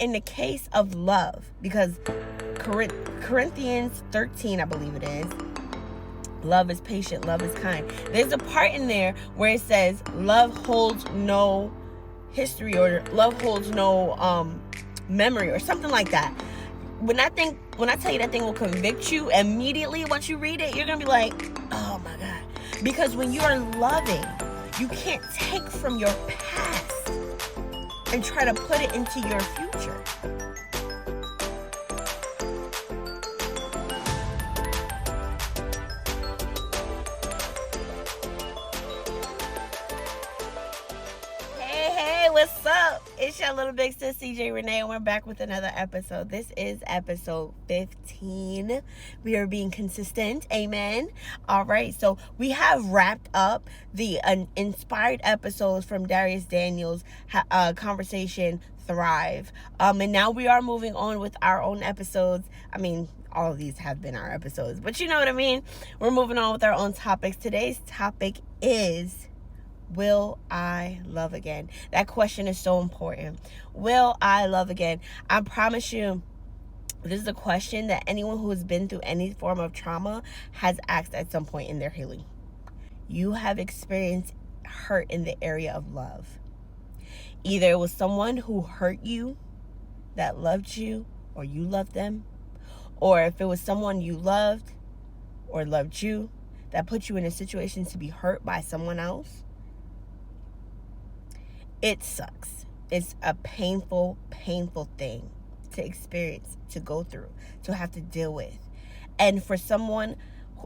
in the case of love, because Corinthians 13, I believe it is, love is patient, love is kind. There's a part in there where it says love holds no history, or love holds no memory, or something like that. When I tell you that thing will convict you immediately, once you read it, you're gonna be like, oh my God. Because when you are loving, you can't take from your past and try to put it into your future. What's up? It's your little big sis, CJ Renee, and we're back with another episode. This is episode 15. We are being consistent. Amen. All right. So we have wrapped up the inspired episodes from Dharius Daniels' conversation, Thrive. And now we are moving on with our own episodes. I mean, all of these have been our episodes, but you know what I mean? We're moving on with our own topics. Today's topic is, will I love again? That question is so important. Will I love again? I promise you, this is a question that anyone who has been through any form of trauma has asked at some point in their healing. You have experienced hurt in the area of love. Either it was someone who hurt you that loved you, or you loved them, or if it was someone you loved or loved you that put you in a situation to be hurt by someone else. It sucks. It's a painful, painful thing to experience, to go through, to have to deal with. And for someone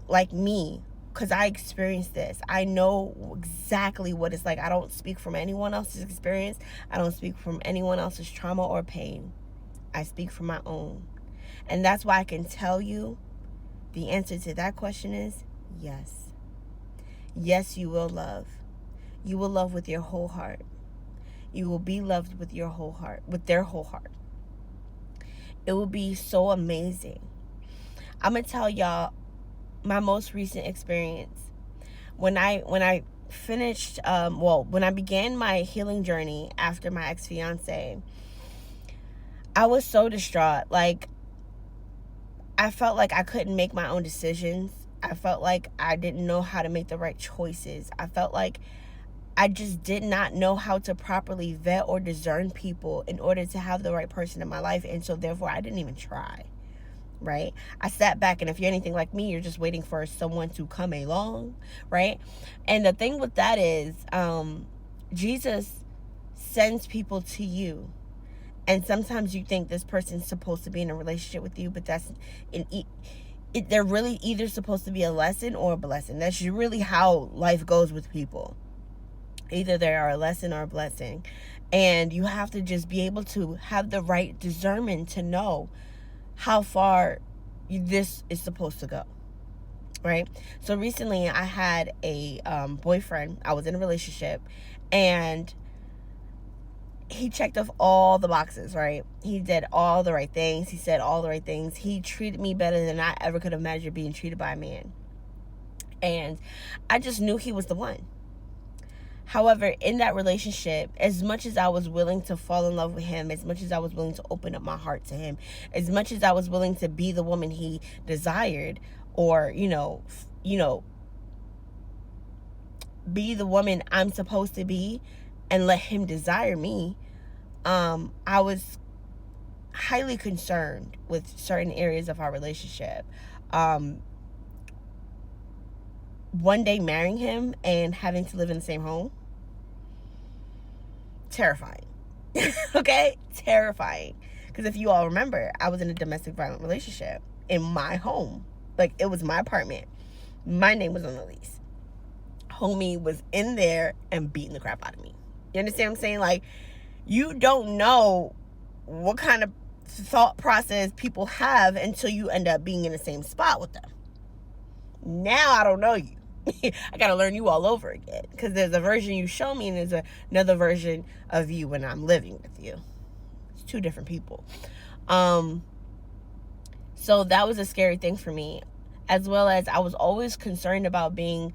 like me, because I experienced this, I know exactly what it's like. I don't speak from anyone else's experience. I don't speak from anyone else's trauma or pain. I speak from my own. And that's why I can tell you the answer to that question is yes. Yes, you will love. You will love with your whole heart. You will be loved with your whole heart, with their whole heart. It will be so amazing. I'm going to tell y'all my most recent experience. When I finished, when I began my healing journey after my ex-fiance, I was so distraught. Like, I felt like I couldn't make my own decisions. I felt like I didn't know how to make the right choices. I felt like I just did not know how to properly vet or discern people in order to have the right person in my life. And so therefore I didn't even try, right? I sat back, and if you're anything like me, you're just waiting for someone to come along, right? And the thing with that is, Jesus sends people to you. And sometimes you think this person's supposed to be in a relationship with you, but they're really either supposed to be a lesson or a blessing. That's really how life goes with people. Either they are a lesson or a blessing. And you have to just be able to have the right discernment to know how far this is supposed to go, right? So recently I had a boyfriend. I was in a relationship, and he checked off all the boxes, right? He did all the right things. He said all the right things. He treated me better than I ever could have imagined being treated by a man. And I just knew he was the one. However, in that relationship, as much as I was willing to fall in love with him, as much as I was willing to open up my heart to him, as much as I was willing to be the woman he desired, or, be the woman I'm supposed to be and let him desire me, I was highly concerned with certain areas of our relationship. One day marrying him and having to live in the same home, terrifying. Okay? Terrifying. Because if you all remember, I was in a domestic violent relationship in my home. Like, it was my apartment. My name was on the lease. Homie was in there and beating the crap out of me. You understand what I'm saying? Like, you don't know what kind of thought process people have until you end up being in the same spot with them. Now I don't know you. I gotta learn you all over again, because there's a version you show me and there's another version of you when I'm living with you. It's two different people. So that was a scary thing for me, as well as I was always concerned about being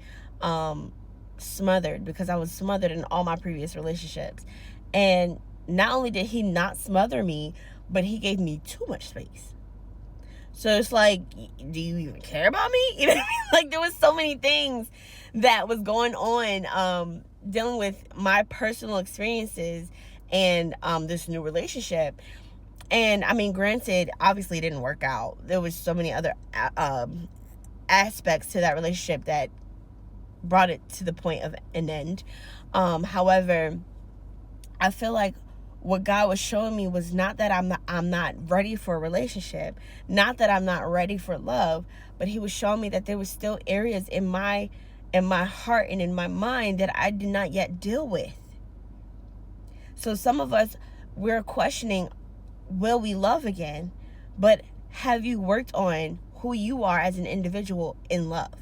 smothered, because I was smothered in all my previous relationships. And not only did he not smother me, but he gave me too much space. So it's like, do you even care about me? You know what I mean? Like, there was so many things that was going on, dealing with my personal experiences and this new relationship. And I mean, granted, obviously it didn't work out. There was so many other aspects to that relationship that brought it to the point of an end. However, I feel like what God was showing me was not that I'm not ready for a relationship, not that I'm not ready for love, but he was showing me that there was still areas in my heart and in my mind that I did not yet deal with. So some of us, we're questioning, will we love again? But have you worked on who you are as an individual in love?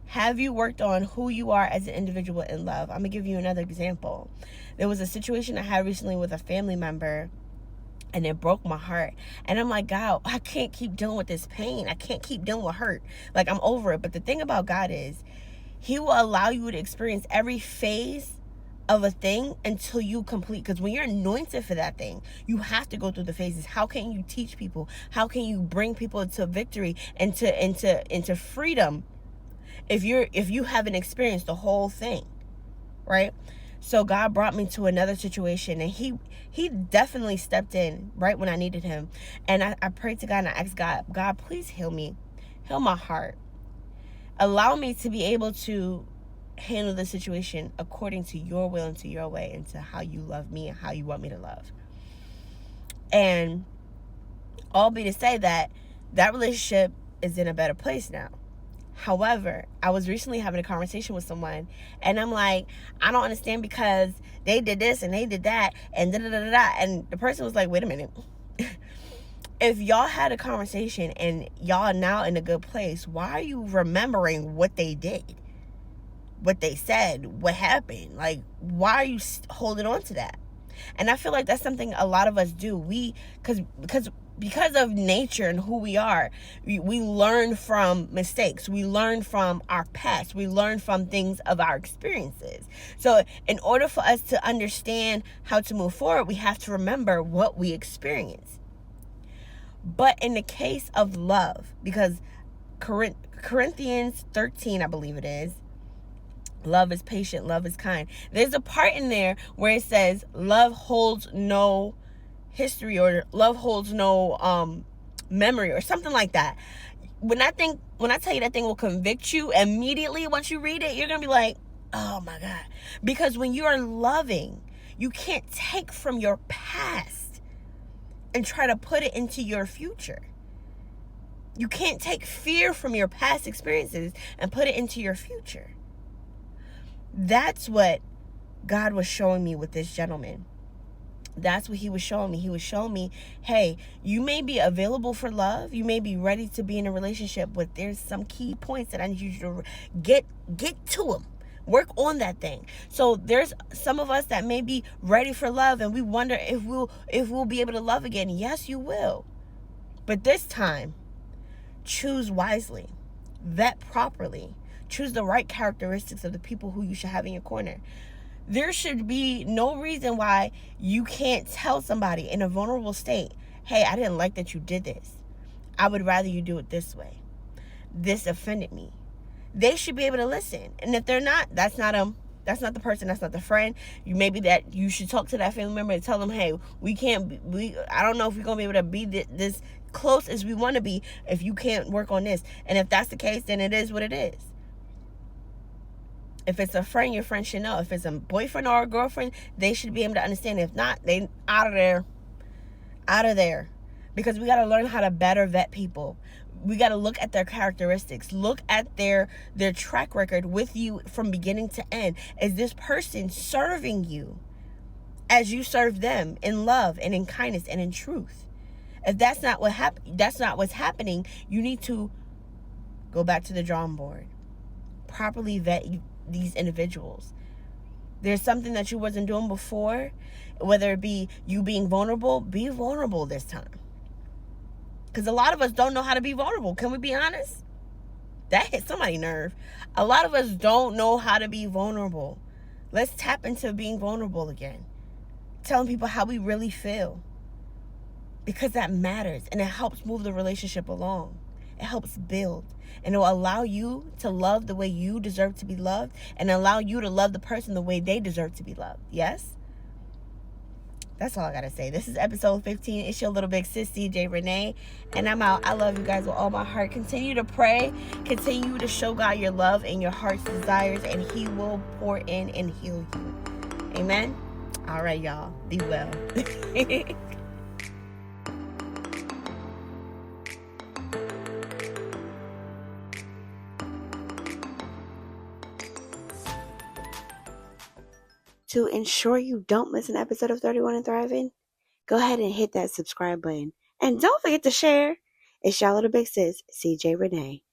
Have you worked on who you are as an individual in love? I'm going to give you another example. There was a situation I had recently with a family member, and it broke my heart. And I'm like, God, I can't keep dealing with this pain. I can't keep dealing with hurt. Like, I'm over it. But the thing about God is, he will allow you to experience every phase of a thing until you complete. Because when you're anointed for that thing, you have to go through the phases. How can you teach people? How can you bring people to victory and into freedom if you haven't experienced the whole thing, right? So God brought me to another situation, and he definitely stepped in right when I needed him. And I prayed to God and I asked God, please heal me, heal my heart, allow me to be able to handle the situation according to your will and to your way and to how you love me and how you want me to love. And all be to say that relationship is in a better place now. However, I was recently having a conversation with someone, and I'm like, I don't understand because they did this and they did that and da-da-da-da-da. And the person was like, wait a minute. If y'all had a conversation and y'all are now in a good place, why are you remembering what they did, what they said, what happened? Like, why are you holding on to that? And I feel like that's something a lot of us do. Because of nature and who we are, we learn from mistakes. We learn from our past. We learn from things of our experiences. So in order for us to understand how to move forward, we have to remember what we experienced. But in the case of love, because Corinthians 13, I believe it is, love is patient, love is kind. There's a part in there where it says love holds no history, or love holds no memory, or something like that. When I tell you that thing will convict you immediately once you read it, you're gonna be like, oh my God. Because when you are loving, you can't take from your past and try to put it into your future. You can't take fear from your past experiences and put it into your future. That's what God was showing me with this gentleman. That's what he was showing me. He was showing me, hey, you may be available for love. You may be ready to be in a relationship, but there's some key points that I need you to get to them. Work on that thing. So there's some of us that may be ready for love, and we wonder if we'll be able to love again. Yes, you will. But this time, choose wisely. Vet properly. Choose the right characteristics of the people who you should have in your corner. There should be no reason why you can't tell somebody in a vulnerable state, hey, I didn't like that you did this. I would rather you do it this way. This offended me. They should be able to listen. And if they're not, that's not them. That's not the person. That's not the friend. You should talk to that family member and tell them, hey, I don't know if we're going to be able to be this close as we want to be if you can't work on this. And if that's the case, then it is what it is. If it's a friend, your friend should know. If it's a boyfriend or a girlfriend, they should be able to understand. If not, they out of there. Because we got to learn how to better vet people. We got to look at their characteristics. Look at their track record with you from beginning to end. Is this person serving you as you serve them in love and in kindness and in truth? If that's not what's happening, you need to go back to the drawing board. Properly vet these individuals. There's something that you wasn't doing before, whether it be you being vulnerable, be vulnerable this time. Because a lot of us don't know how to be vulnerable. Can we be honest? That hit somebody's nerve. A lot of us don't know how to be vulnerable. Let's tap into being vulnerable again. Telling people how we really feel. Because that matters and it helps move the relationship along. It helps build. And it will allow you to love the way you deserve to be loved and allow you to love the person the way they deserve to be loved. Yes? That's all I gotta say. This is episode 15. It's your little big sis, CJ Renee. And I'm out. I love you guys with all my heart. Continue to pray. Continue to show God your love and your heart's desires, and He will pour in and heal you. Amen? All right, y'all. Be well. To ensure you don't miss an episode of 31 and Thriving, go ahead and hit that subscribe button. And don't forget to share. It's y'all little big sis, CJ Renee.